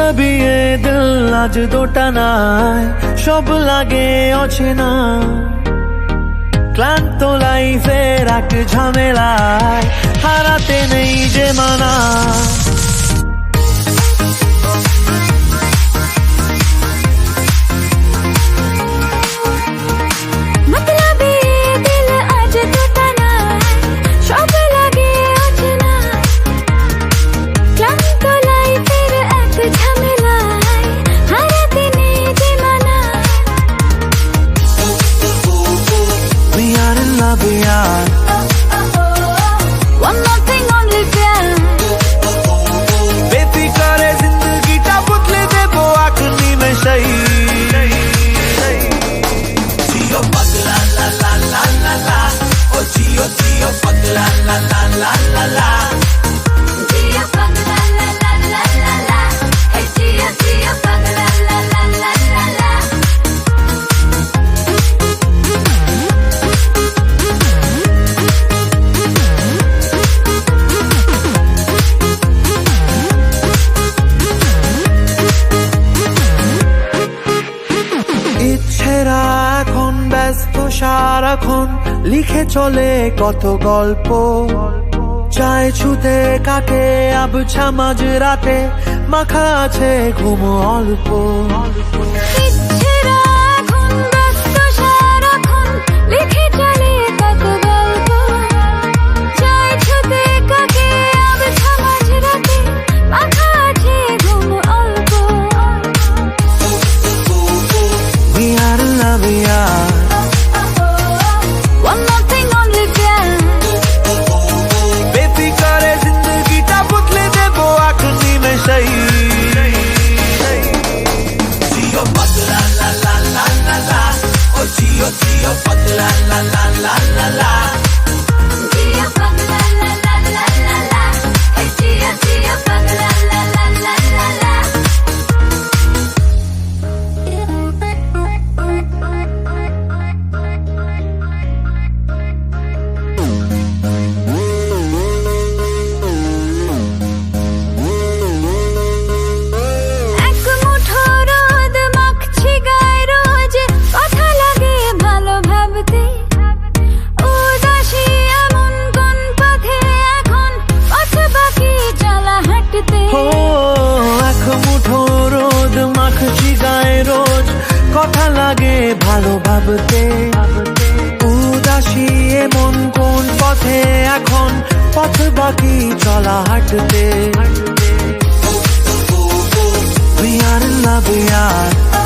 मतलब ये दिल आज दो টানায় সব লাগে অচেনা ক্লান্ত লাইফের এক ঝামেলায় হারাতে নেই যে মানা এখন ব্যস্ত সারাক্ষণ লিখে চলে কত গল্প চায় ছুতে কাটে আবছা মাঝ রাতে মাখা আছে ঘুম অল্প কথা লাগে ভালো ভাবতে উদাসী মন কোন পথে এখন পথ বাকি চলা হাঁটতে We are in love, we are